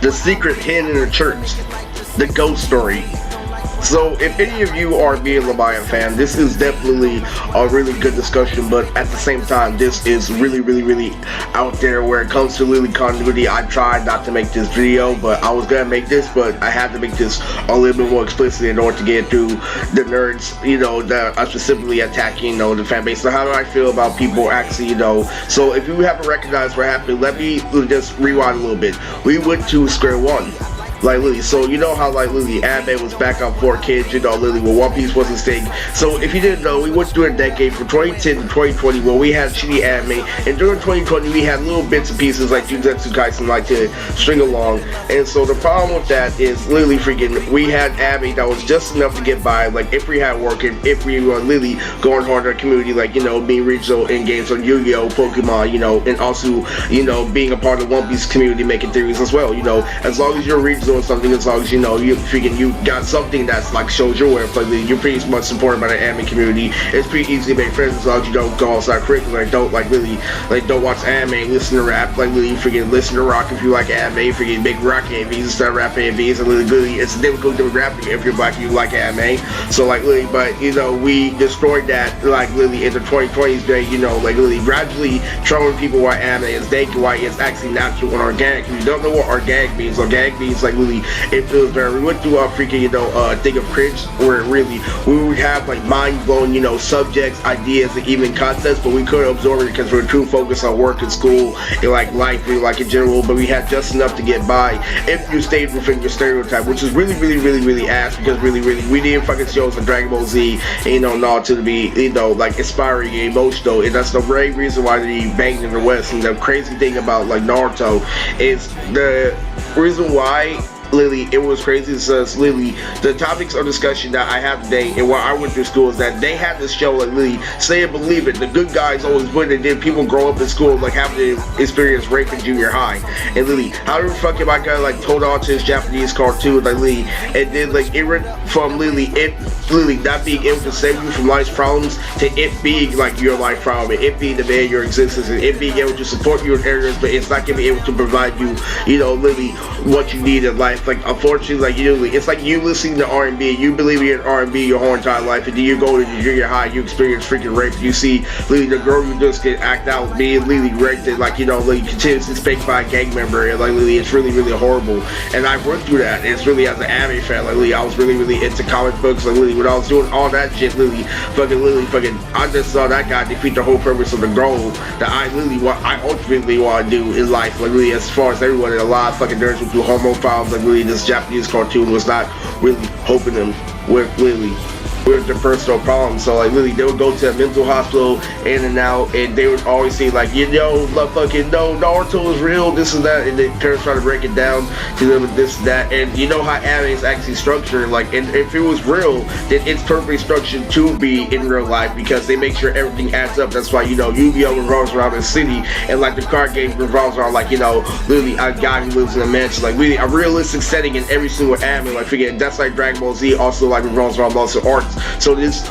The secret hidden in the church, the ghost story. So if any of you are being Lamaya fan, this is definitely a really good discussion, but at the same time, this is really out there where it comes to Lily continuity. I tried not to make this video, but I was gonna make this, but I had to make this a little bit more explicit in order to get through the nerds, that are specifically attacking, the fan base. So how do I feel about people actually, so if you haven't recognized what happened, let me just rewind a little bit. We went to square one. Like Lily, so you know how like Lily anime was back on 4Kids, Lily, when One Piece wasn't staying. So if you didn't know, we went through a decade from 2010 to 2020 where we had shitty anime, and during 2020 we had little bits and pieces like Jujutsu Kaisen like to string along. And so the problem with that is Lily freaking, we had anime that was just enough to get by, like if we had work and if we were Lily going hard in our community, like being regional in games on Yu-Gi-Oh, Pokemon, and also being a part of the One Piece community, making theories as well. As long as you're regional doing something, as long as you got something that's like shows your worth, like you're pretty much supported by the anime community. It's pretty easy to make friends as long as you don't go outside curriculum, like don't watch anime, listen to rap, like really freaking listen to rock if you like anime, freaking make rock AVs instead of rap AVs, and really it's a difficult demographic if you're black and you like anime. So like really, but we destroyed that like really in the 2020s day, like really gradually showing people why anime is dank, why it's actually natural and organic. If you don't know what organic means like really it feels better. We went through a freaking thing of cringe where really we would have like mind-blowing subjects, ideas, and even concepts, but we couldn't absorb it because we were too focused on work and school and like life and like in general. But we had just enough to get by if you stayed within your stereotype, which is really ass, because really we need fucking shows like Dragon Ball Z and Naruto to be like inspiring and emotional, and that's the main reason why they banged in the West. And the crazy thing about like Naruto is the reason why Lily, it was crazy because Lily, the topics of discussion that I have today and where I went through school is that they had this show like Lily, say it, believe it, the good guys always win, and then people grow up in school like having to experience rape in junior high. And Lily, how the fuck am I gonna like hold on to this Japanese cartoon like Lily, and then like it went from Lily not being able to save you from life's problems to it being like your life problem, and it being the man of your existence, and it being able to support you in areas, but it's not gonna be able to provide you, Lily, what you need in life. Like unfortunately, like it's like you listening to R&B, you believe you're in R&B your whole entire life, and then you go to junior high, you experience freaking rape, you see Lily, the girl you just get act out being Lily raped, and like Lily continuously spanked by a gang member, and like Lily, it's really horrible. And I went through that. It's really as an anime fan, like Lily, I was really into comic books, like Lily, when I was doing all that shit, Lily, I just saw that guy defeat the whole purpose of the goal that I ultimately want to do in life, like Lily, as far as everyone, and a lot of fucking nerds went through homophobes, like Lily, this Japanese cartoon was not really helping them with Lily with their personal problems. So like Lily, they would go to a mental hospital in and out, and they would always say like, fucking no, Naruto is real, this and that, and then parents try to break it down to them with this and that. And you know how anime is actually structured, like, and if it was real, then it's perfectly structured to be in real life because they make sure everything adds up. That's why Yu-Gi-Oh revolves around the city, and like the card game revolves around like literally a guy who lives in a mansion, like really a realistic setting in every single anime. Like forget that's like Dragon Ball Z also like revolves around martial arts. So this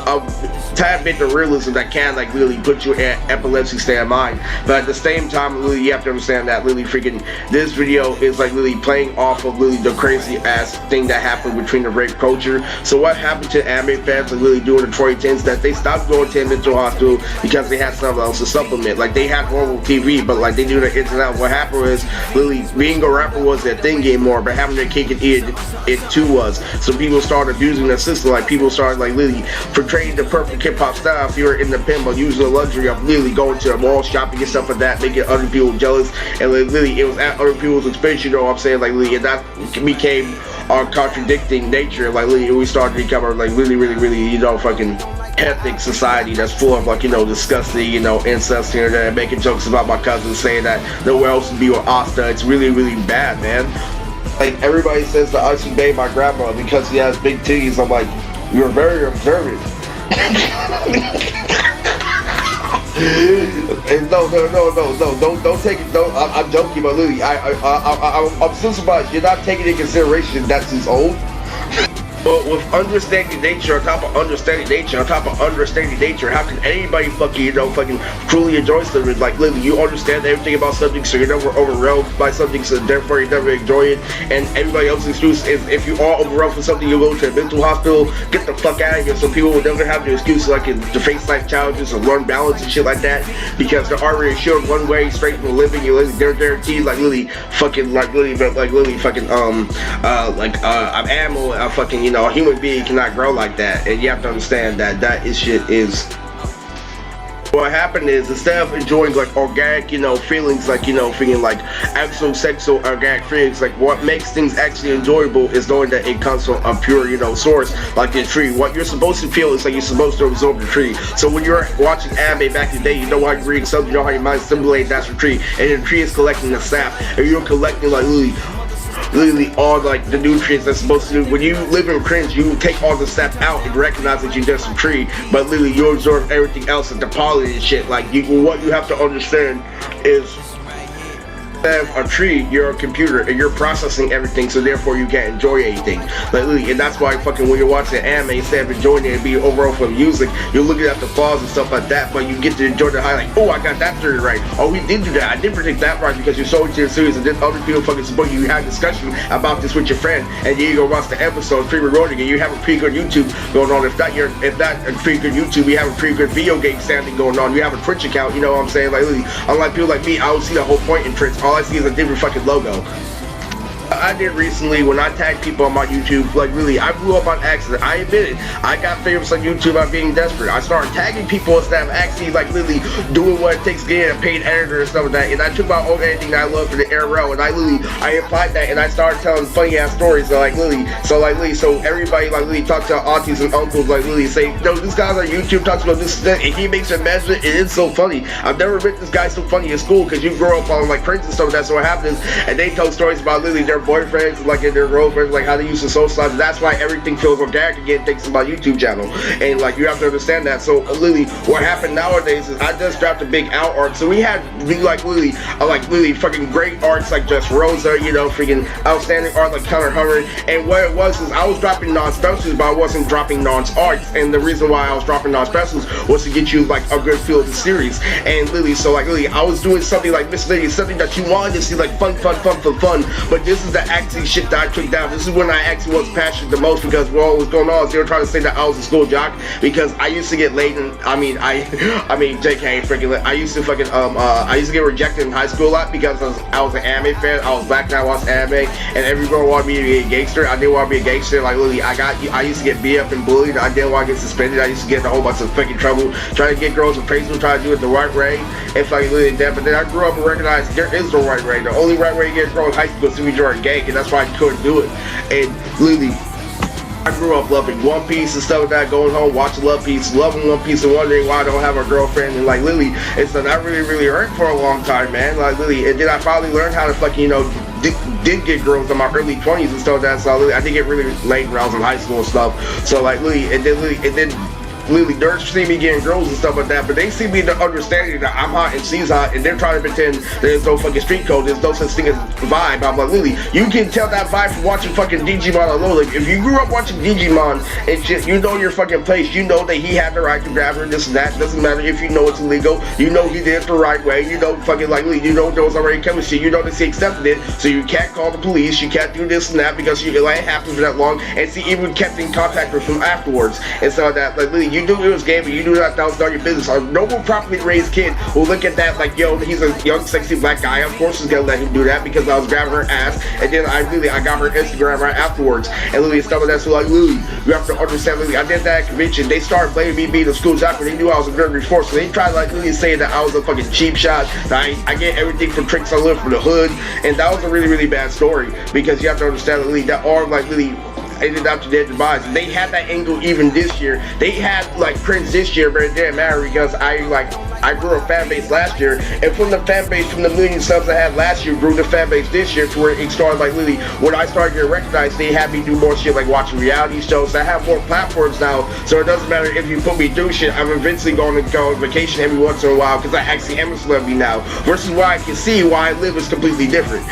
tad bit of realism that can like really put you in epilepsy state of mind, but at the same time, Lily, you have to understand that Lily freaking this video is like really playing off of Lily the crazy ass thing that happened between the rape culture. So what happened to anime fans like Lily during the 2010s, that they stopped going to a mental hospital because they had something else to supplement. Like they had normal TV, but like they do the ins and outs. What happened was Lily being a rapper was their thing anymore, but having their cake and eat it too was. So people started abusing the system. Like people started like Lily portraying the perfect hip-hop style if you're in the pinball, using the luxury of Lily going to the mall, shopping and stuff like that, making other people jealous, and like, Lily, it was at other people's expense, what I'm saying, like Lily, and that became our contradicting nature. Like Lily, we started to become like really fucking ethnic society that's full of like disgusting incest here and there, making jokes about my cousin, saying that nowhere else would be with Asta. It's really bad, man. Like everybody says that I should date my grandma because he has big titties. I'm like, you're very observant. No, don't take it. No, I'm joking, but Lily, I'm still surprised you're not taking into consideration that she's old. But with understanding nature, on top of understanding nature, on top of understanding nature, how can anybody fucking, fucking truly enjoy something? Like, literally, you understand everything about something, so you're never overwhelmed by something, so therefore you never enjoy it. And everybody else's excuse is if you are overwhelmed for something, you go to a mental hospital, get the fuck out of here. So people will never have the excuse like to face life challenges or learn balance and shit like that, because they're already assured one way straight from living. They're guaranteed, like, literally, fucking, like, literally, fucking, I'm animal, fucking, a human being cannot grow like that, and you have to understand that shit is. What happened is, instead of enjoying like organic, feelings, like, feeling like actual sexual organic feelings, like what makes things actually enjoyable is knowing that it comes from a pure, source, like the tree. What you're supposed to feel is like you're supposed to absorb the tree. So when you're watching anime back in the day, you know how you read something, you know how your mind stimulates, that's the tree, and the tree is collecting the sap, and you're collecting like literally all like the nutrients that's supposed to do. When you live in cringe, you take all the sap out and recognize that you're just a tree, but literally you absorb everything else and the pollen and shit. Like, what you have to understand is, a tree, you're a computer and you're processing everything, so therefore you can't enjoy anything. Like, literally, and that's why fucking when you're watching anime, instead of enjoying it and being overall for music, you're looking at the flaws and stuff like that, but you get to enjoy the highlight. Oh, I got that theory right. Oh, we did do that. I did predict that right, because you're so into your series, and then other people fucking support you. You have discussion about this with your friend, and you go watch the episode pre-recording, and you have a pretty good YouTube going on. If not a pretty good YouTube, you have a pretty good video game standing going on. You have a Twitch account. You know what I'm saying? Like, literally, unlike people like me, I don't see the whole point in Twitch. All I see is a different fucking logo. I did recently when I tagged people on my YouTube, like, really, I blew up on accident. I admit it. I got famous on YouTube by being desperate. I started tagging people instead of actually, like, literally doing what it takes to get a paid editor and stuff like that. And I took my own editing that I love for the ARL, and I applied that, and I started telling funny ass stories. So everybody, like, literally talk to aunties and uncles, like, literally say, no, this guy's on YouTube talks about this and that, and he makes a measurement. It is so funny. I've never met this guy so funny in school, because you grow up on like friends and stuff like that. So what happens, and they tell stories about literally their boyfriends, like, and their girlfriends, like how they used to socialize. That's why everything feels organic again, thanks to my YouTube channel. And like, you have to understand that. So literally, what happened nowadays is I just dropped a big out arc. So we had literally fucking great arcs like Just Rosa, freaking outstanding art like Hunter Hunter. And what it was is I was dropping non-specials, but I wasn't dropping non-arcs. And the reason why I was dropping non-specials was to get you like a good feel of the series. And literally, so like literally, I was doing something like miscellaneous, something that you wanted to see, like fun. But this is the actually shit that I took down. This is when I actually was passionate the most, because what was going on is they were trying to say that I was a school jock, because I used to get laid and JK, freaking, I used to fucking I used to get rejected in high school a lot because I was an anime fan. I was black and I watched anime, and everyone wanted me to be a gangster. I didn't want to be a gangster. Like, literally, I used to get beat up and bullied. I didn't want to get suspended. I used to get in a whole bunch of fucking trouble trying to get girls to praise me, trying to do it the right way. And fucking literally that. But then I grew up and recognized there is no right way. The only right way to get a girl in high school is to be join gang, and that's why I couldn't do it. And literally, I grew up loving One Piece and stuff like that, going home, watching One Piece, loving One Piece, and wondering why I don't have a girlfriend. And like, literally, it's something I really hurt for a long time, man. Like, literally, and then I finally learned how to fucking, did get girls in my early 20s and stuff like that. So literally, I did get really late when I was in high school and stuff. So like, literally, and then nerds see me getting girls and stuff like that, but they see me the understanding that I'm hot and she's hot, and they're trying to pretend there's no fucking street code, there's no such thing as vibe. I'm like, Lily, you can tell that vibe from watching fucking Digimon alone. Like, if you grew up watching Digimon and shit, you know your fucking place, you know that he had the right to grab her, this and that. Doesn't matter if you know it's illegal, you know he did it the right way, you know fucking like, you know there was already chemistry, you know that she accepted it, so you can't call the police, you can't do this and that, because you let it happen for that long. And she even kept in contact with him afterwards and so that, like, Lily, you knew it was gay, but you knew that was not your business. A normal, properly raised kid will look at that like, yo, he's a young, sexy black guy. Of course, he's gonna let him do that, because I was grabbing her ass, and then I got her Instagram right afterwards. And Lily, stuff like that. So like, Lily, you have to understand, Lily, I did that at convention. They started blaming me being a school jock, but they knew I was a good before, so they tried like Lily saying that I was a fucking cheap shot. That I get everything from tricks I live from the hood, and that was a really bad story, because you have to understand, Lily, that arm like Lily ended up to their demise. They had that angle even this year. They had like Prince this year, but it didn't matter, because I grew a fan base last year, and from the fan base, from the million subs I had last year, grew the fan base this year to where it started like Lily. When I started getting recognized, they had me do more shit like watching reality shows. I have more platforms now, so it doesn't matter if you put me through shit. I'm eventually going to go on vacation every once in a while, because I actually am a celebrity now. Versus why I can see why I live is completely different.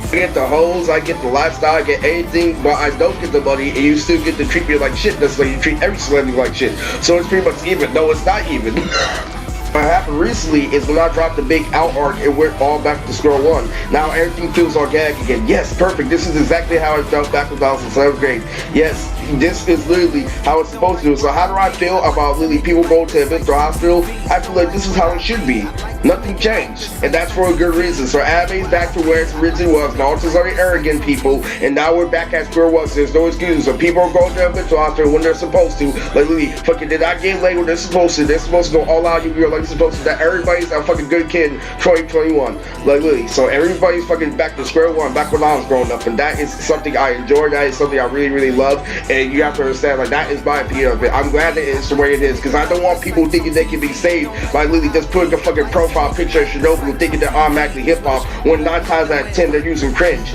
I get the hoes, I get the lifestyle, I get anything, but I don't get the money, and you still get to treat me like shit. That's like you treat every celebrity like shit. So it's pretty much even. No, it's not even. What happened recently is when I dropped the big out arc, it went all back to square one. Now everything feels organic again. Yes, perfect. This is exactly how I felt back when I was in 7th grade. Yes, this is literally how it's supposed to do. So how do I feel about literally people going to a mental hospital? I feel like this is how it should be. Nothing changed, and that's for a good reason. So anime is back to where it originally was. Naruto's are the arrogant people, and now we're back at square one. So there's no excuses. So people are going to a mental hospital when they're supposed to. Like literally, fucking did not get laid when they're supposed to. They're supposed to go all out. You're like supposed to. That everybody's a fucking good kid in 2021. Like literally, so everybody's fucking back to square one, back when I was growing up, and that is something I enjoy. That is something I really, really love, and you have to understand. Like that is my opinion of it. I'm glad that it's the way it is, because I don't want people thinking they can be saved by literally just putting a fucking profile picture of Shinobu and thinking they're automatically hip hop when 9 times out of 10 they're using cringe.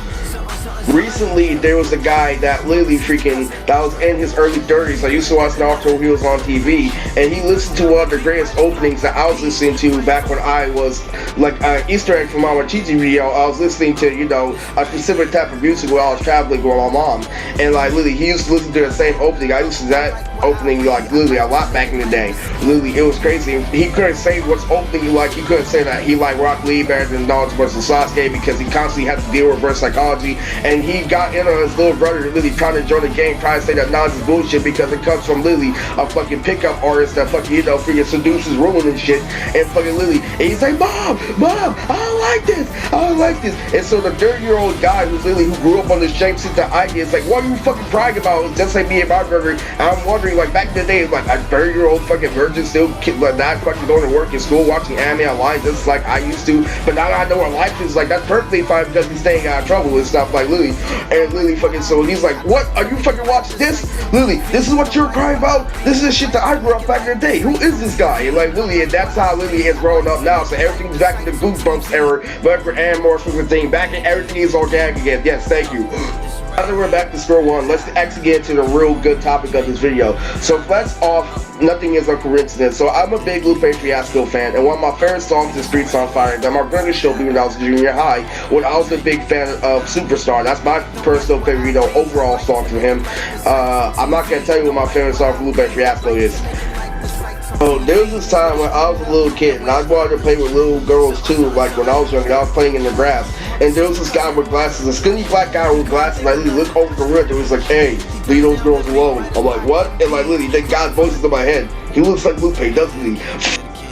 Recently, there was a guy that literally that was in his early 30s. I used to watch Naruto when he was on TV, and he listened to one of the greatest openings that I was listening to back when I was like Easter egg from Mama Chichi video. I was listening to, you know, a specific type of music while I was traveling with my mom, and like literally, he used to listen to the same opening. I listened to that opening like literally a lot back in the day. Literally, it was crazy. He couldn't say what's opening like. He couldn't say that he liked Rock Lee better than Naruto versus Sasuke because he constantly had to deal with reverse psychology. And he got in on his little brother literally trying to join the game, trying to say that Nas is bullshit because it comes from literally a fucking pickup artist that fucking, you know, freaking seduces women and shit. And fucking literally, and he's like, Mom, I don't like this. I don't like this. And so the 30-year-old guy who grew up on this shape system idea is like, what are you fucking crying about? Just like me and my brother. And I'm wondering, like back in the day, like a 30-year-old fucking virgin still like not fucking going to work in school, watching anime online just like I used to. But now that I know what life is like, that's perfectly fine because he's staying out of trouble and stuff like literally. And literally fucking, so he's like, what? Are you fucking watching this? Literally, this is what you're crying about? This is the shit that I grew up back in the day. Who is this guy? And like literally, and that's how literally is growing up now. So everything's back in the Goosebumps era, but and more sort of thing. Back in everything is organic again. Yes, thank you. Now that we're back to square one, let's actually get into the real good topic of this video. So first off, nothing is a coincidence. So I'm a big Lupe Fiasco fan, and one of my favorite songs is Streets on Fire. That my brother showed me when I was in junior high, when I was a big fan of Superstar. That's my personal favorite, you know, overall song from him. I'm not gonna tell you what my favorite song from Lupe Fiasco is. So there was this time when I was a little kid and I wanted to play with little girls too, like when I was young, I was playing in the grass. And there was this guy with glasses, a skinny black guy with glasses, like literally looked over the rim and he was like, hey, leave those girls alone. I'm like, what? And like literally, they got voices in my head. He looks like Lupe, doesn't he?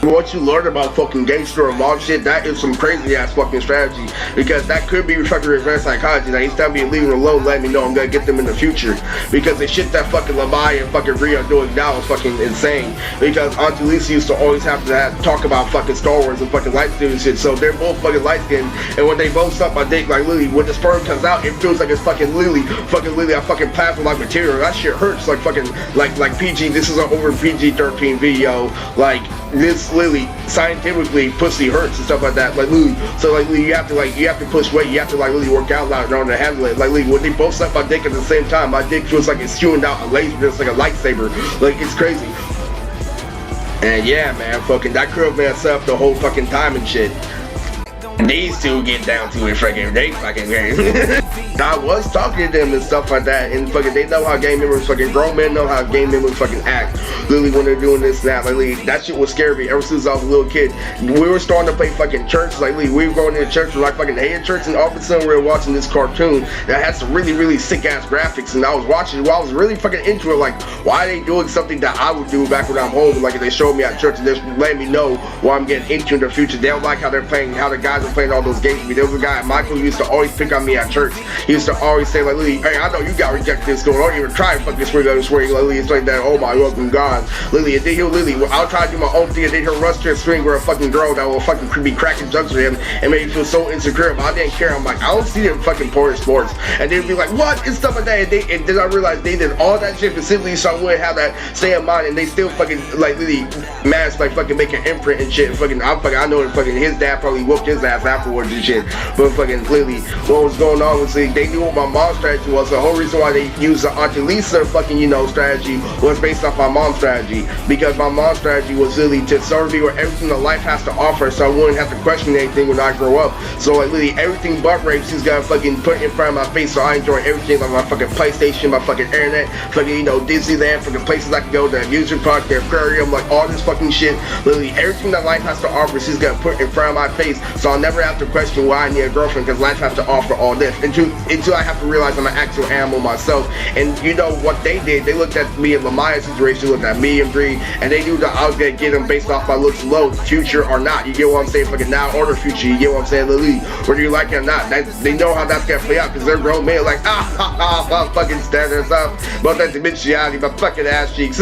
What you learn about fucking gangster and mob shit, that is some crazy ass fucking strategy, because that could be fucking reverse psychology. Now instead of me leaving them alone, let me know I'm gonna get them in the future, because the shit that fucking Lamai and fucking Rhea are doing now is fucking insane. Because Auntie Lisa used to always have to talk about fucking Star Wars and fucking light skinned and shit, so they're both fucking light skinned, and when they both suck my dick, like literally when the sperm comes out, it feels like it's fucking literally a fucking plasma like material. That shit hurts like fucking like PG. This is an over PG-13 video. Like this literally scientifically pussy hurts and stuff like that. Like literally, so like you have to push weight, you have to like really work out loud in order to handle it. Like literally, when they both suck my dick at the same time, my dick feels like it's shooting out a laser, just like a lightsaber. Like it's crazy. And yeah, man, fucking that curve man set up the whole fucking time and shit. These two get down to it fucking they fucking game. I was talking to them and stuff like that, and fucking they know how game members fucking grown men know how game members fucking act. Literally when they're doing this now, like that shit was scary me ever since I was a little kid. We were starting to play fucking church, like we were going to church, like fucking hated church, and all of a sudden we were watching this cartoon that had some really sick ass graphics, and I was watching it while I was really fucking into it. Like, why are they doing something that I would do back when I'm home? Like if they showed me at church and just letting me know what I'm getting into in the future. They don't like how they're playing, how the guys are playing all those games with me. There was a guy, Michael, who used to always pick on me at church. He used to always say like, Lily, hey, I know you got rejected in school. Don't even try to fucking swing on the swing. Lily, it's like that. Oh my fucking god, Lily. And then he'll Lily. I'll try to do my own thing, and then he'll rush to a swing where a fucking girl that will fucking be cracking jokes with him and make me feel so insecure. But I didn't care. I'm like, I don't see them fucking porn sports. And they'd be like, what? And stuff like that. And then I realized they did all that shit specifically so I wouldn't have that stay in mind. And they still fucking like Lily mask like fucking make an imprint and shit. Fucking I know that fucking his dad probably whooped his ass ass afterwards and shit. But fucking clearly, what was going on was they knew what my mom's strategy was. The whole reason why they used the Auntie Lisa fucking, you know, strategy was based off my mom's strategy. Because my mom's strategy was really to serve me with everything that life has to offer, so I wouldn't have to question anything when I grow up. So like literally everything but rape, she's got fucking put in front of my face, so I enjoy everything, like my fucking PlayStation, my fucking internet, fucking, you know, Disneyland, fucking places I can go, the amusement park, the aquarium, like all this fucking shit. Literally everything that life has to offer, she's gonna put in front of my face, so I'll never have to question why I need a girlfriend, because life has to offer all this until I have to realize I'm an actual animal myself. And you know what they did, they looked at me and Lamaya's situation, looked at me and Bree, and they knew that I was gonna get them based off my looks alone, future or not. You get what I'm saying? Fucking now or the future. You get what I'm saying? Lily, whether you like it or not, they know how that's gonna play out, because they're grown men like fucking standards up, but that dimensionality, my fucking ass cheeks.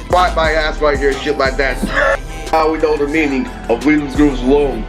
Why my ass right here, shit like that. How we know the meaning of leaving groups alone.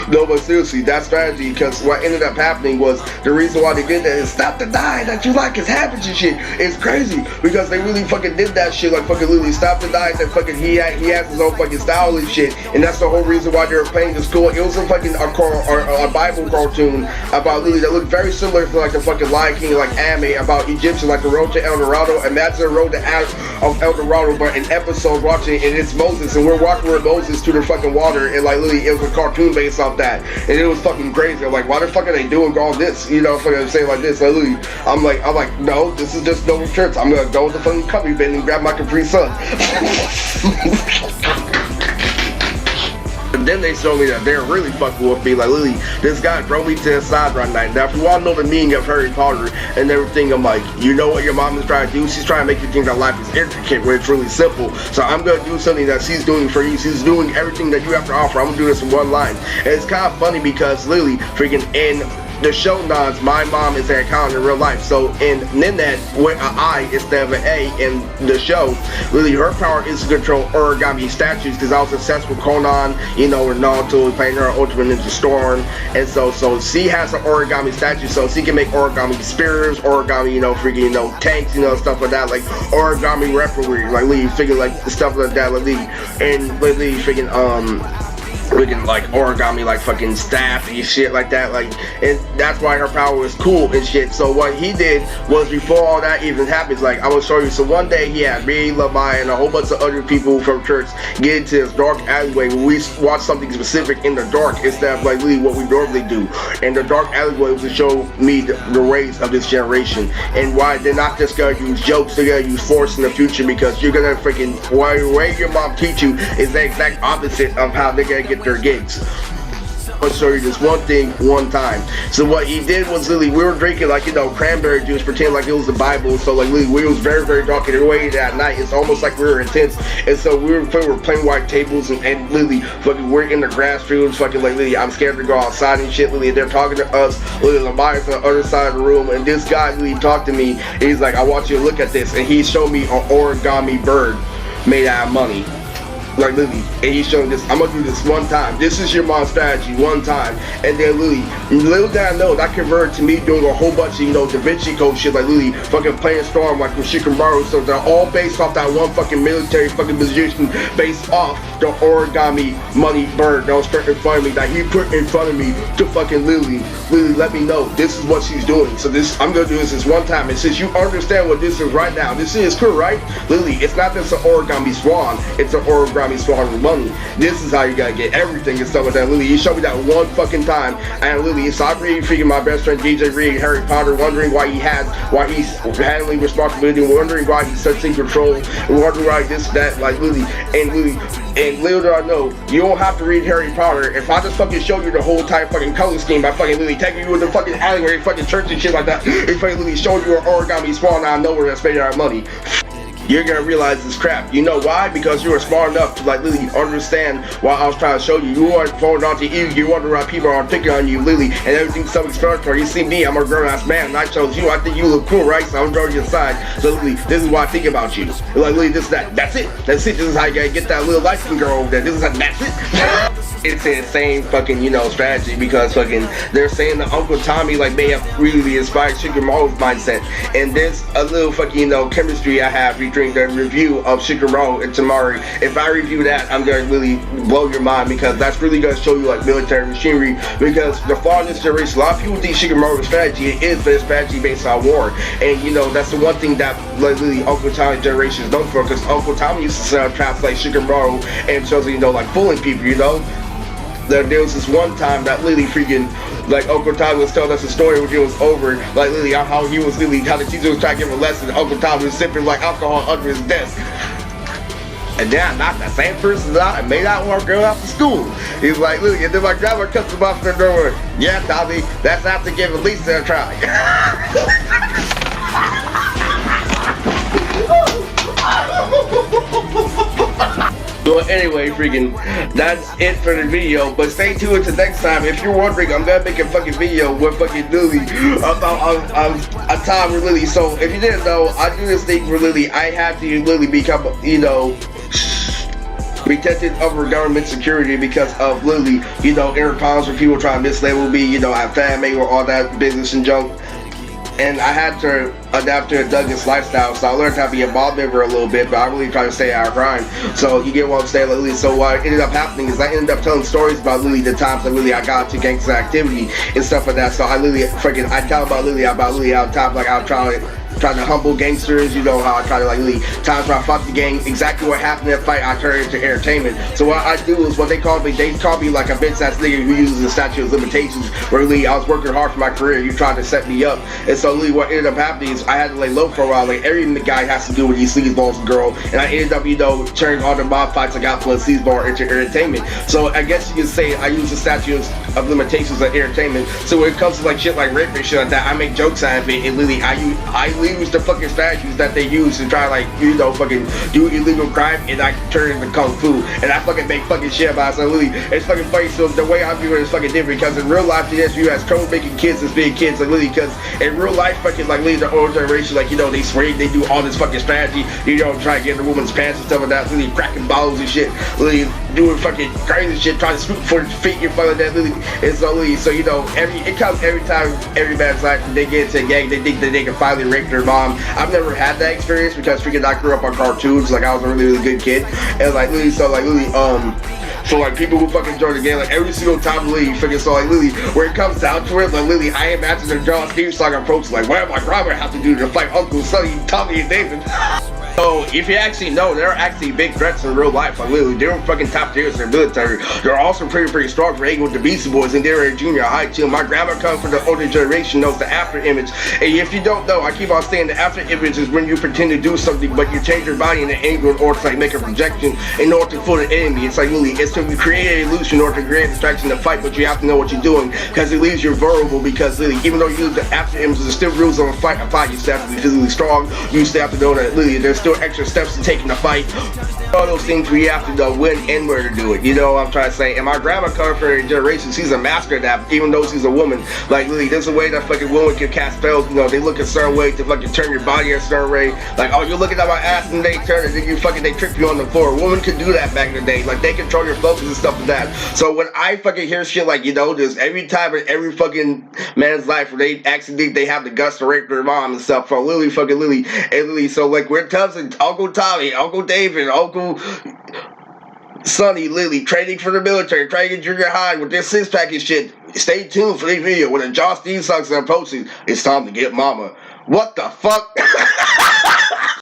No, but seriously, that strategy, because what ended up happening was, the reason why they did that is stop the die that you like is habits and shit. It's crazy, because they really fucking did that shit, like fucking literally stop the die that fucking he has his own fucking style and shit, and that's the whole reason why they were playing this cool. It was a fucking a Bible cartoon about literally that looked very similar to like the fucking Lion King, like anime about Egyptians, like the road to El Dorado. Imagine the road to El Dorado, but an episode watching it, and it's Moses, and we're walking with Moses to the fucking water, and like literally it was a cartoon based off that, and it was fucking crazy. I'm like, why the fuck are they doing all this? You know, fucking saying like this. Like, I'm like, no, this is just no shirts. I'm gonna go with the fucking cubby bin and grab my Capri Sun. And then they showed me that they're really fucking with me. Like, literally, this guy drove me to the side right now. Now, if you all know the meaning of Harry Potter and everything, I'm like, you know what your mom is trying to do? She's trying to make you think that life is intricate when it's really simple. So I'm going to do something that she's doing for you. She's doing everything that you have to offer. I'm going to do this in one line. And it's kind of funny because literally, freaking in the show nods, my mom is an accountant in real life. So in Ninette, with an I instead of an A in the show, really her power is to control origami statues, because I was obsessed with Conan, you know, with Naruto, playing her Ultimate Ninja Storm, and so she has an origami statue, so she can make origami spears, origami, you know, freaking, you know, tanks, you know, stuff like that, like origami referee, like Lee figure like stuff like that, like Lee, and Lee freaking freaking like origami, like fucking staff and shit like that, like, and that's why her power is cool and shit. So what he did was, before all that even happens, like I will show you. So one day he had me, Lamai, and a whole bunch of other people from church get into this dark alleyway where we watch something specific in the dark instead of like really what we normally do. And the dark alleyway was to show me the ways of this generation and why they're not just gonna use jokes, they're gonna use force in the future, because you're gonna freaking, the way your mom teach you is the exact opposite of how they're gonna get their gigs. I'll show you this one thing one time. So what he did was literally, we were drinking like, you know, cranberry juice, pretend like it was the Bible. So like literally, it was very, very dark, and the way at night, it's almost like we were intense. And so we were playing white tables, and literally fucking we're in the grass fields, fucking like literally, I'm scared to go outside and shit. Literally, they're talking to us. Literally, Lamar from the other side of the room, and this guy literally talked to me. And he's like, I want you to look at this, and he showed me an origami bird made out of money. Like literally, and he's showing this, I'm gonna do this one time. This is your mom's strategy, one time. And then literally, little did I know, that converted to me doing a whole bunch of, you know, Da Vinci Code shit, like literally fucking playing Storm, like with Shikamaru. So they're all based off that one fucking military fucking musician, based off the origami money bird that was put in front of me, that he put in front of me to fucking literally let me know this is what she's doing. So this, I'm gonna do this one time. And since you understand what this is right now, this is cool, right? Literally, it's not just an origami swan, it's an origami swan with money. This is how you gotta get everything and stuff like that. Literally, he showed me that one fucking time, and literally, so I'm reading freaking my best friend DJ reading Harry Potter, wondering why he's handling responsibility, wondering why he's such in control, and wondering why this, that, like literally, and little do I know, you don't have to read Harry Potter. If I just fucking show you the whole entire fucking color scheme by fucking literally taking you to the fucking alleyway, fucking church and shit like that, and fucking literally showing you an origami swan out of nowhere that's made out of money, you're gonna realize this crap. You know why? Because you were smart enough to like literally understand what I was trying to show you. You weren't falling onto you. You wonder why people are picking on you, literally, and everything's self-explanatory. You see me, I'm a grown-ass man, and I chose you. I think you look cool, right? So I'm drawing you aside. So literally, this is what I think about you. Like literally, this, that. That's it. That's it. This is how you gotta get that little light-skinned girl over there. This is how, that's it. It's the same fucking, you know, strategy, because fucking they're saying that Uncle Tommy like may have really inspired Shikamaru's mindset, and there's a little fucking, you know, chemistry I have between entering the review of Shikamaru and Tamari. If I review that, I'm gonna really blow your mind because that's really gonna show you like military machinery. Because the flaw in this generation, a lot of people think Shikamaru's strategy is, but it's strategy based on war. And you know that's the one thing that like really Uncle Tommy's generation is known for, because Uncle Tommy used to set up traps like Shikamaru and shows you know like fooling people. You know, there was this one time that Lily freaking like Uncle Tommy was telling us a story when it was over, like Lily how he was Lily how the teacher was trying to give him a lesson. Uncle Tommy was sipping like alcohol under his desk. And then I knocked that same person out and made that one girl out of school. He's like, Lily, and then my grandma cuts him off the door. Yeah, Tommy, that's after giving Lisa a try. So anyway, freaking, that's it for the video. But stay tuned until next time. If you're wondering, I'm gonna make a fucking video with fucking Lily about a time with Lily. So if you didn't know, I do this thing for Lily. I have to Lily become, you know, protected over government security because of Lily. You know, intercoms where people try to mislabel me, you know, have family or all that business and junk. And I had to adapt to a Douglas lifestyle, so I learned how to be a mob member a little bit, but I really try to stay out of crime. So you get what I'm saying, Lily. So what ended up happening is I ended up telling stories about Lily, the times that Lily I got into gangster activity and stuff like that. So I tell about Lily how times like I was trying to humble gangsters, you know, how I try to like really times where I fought the gang, exactly what happened in that fight, I turned into entertainment. So what I do is what they call me like a bitch ass nigga who uses the statute of limitations, where really I was working hard for my career, you tried to set me up. And so really what ended up happening is I had to lay low for a while, like every guy has to do with these sleazeballs and girl, and I ended up, you know, turning all the mob fights I got for sleazeball into entertainment. So I guess you could say I use the statute of limitations of entertainment. So when it comes to like shit like rape and shit like that, I make jokes out of it, and really I use the fucking strategies that they use to try like, you know, fucking do illegal crime, and I turn it into kung fu, and I fucking make fucking shit about it. So really, it's fucking funny. So the way I view it is fucking different, because in real life, yes, you has trouble making kids as big kids, like really, because in real life, fucking like really the older generation, like, you know, they swing, they do all this fucking strategy, you know, try to get in the woman's pants and stuff like that, really cracking bottles and shit, really doing fucking crazy shit, trying to scoop for the feet and fuck like that, really. And so really, so you know, it comes every time every man's life they get into a gang, they think that they can finally rape their mom. I've never had that experience because freaking I grew up on cartoons, like I was a really, really good kid, and like Lily, so like Lily, so like people who fucking join the game, like every single time Lily freaking so like Lily, where it comes down to it, like Lily, I imagine the John Steve song approach, like what my grandma have to do to fight Uncle Sonny, Tommy, and David. So if you actually know, there are actually big threats in real life. Like literally, they're fucking top tiers in the military. They're also pretty strong for hanging with the Beastie Boys, and they're in junior high too. My grandma comes from the older generation, knows the after image. And if you don't know, I keep on saying the after image is when you pretend to do something, but you change your body in an angle in order to like make a projection in order to fool the enemy. It's like literally, it's to create an illusion in order to create a distraction to fight, but you have to know what you're doing, because it leaves you vulnerable. Because literally, even though you use the after image, there's still rules on a fight. You still have to be physically strong. You still have to know that literally there's still extra steps to taking the fight. All those things we have to know when and where to do it. You know what I'm trying to say? And my grandma comes from a generation, she's a master of that, even though she's a woman. Like literally, there's a way that fucking women can cast spells. You know, they look a certain way to fucking turn your body a certain way. Like, oh, you're looking at my ass and they turn it, then they trip you on the floor. Women could do that back in the day. Like they control your focus and stuff like that. So when I fucking hear shit like, you know, there's every time in every fucking man's life where they actually think they have the guts to rape their mom and stuff, from Lily fucking Lily and Lily. So like we're cousins, Uncle Tommy, Uncle David, Uncle Sonny, Lily, training for the military, trying to get junior high with this six-pack and shit. Stay tuned for this video. When the Josh Steve sucks and approaches, it's time to get mama. What the fuck?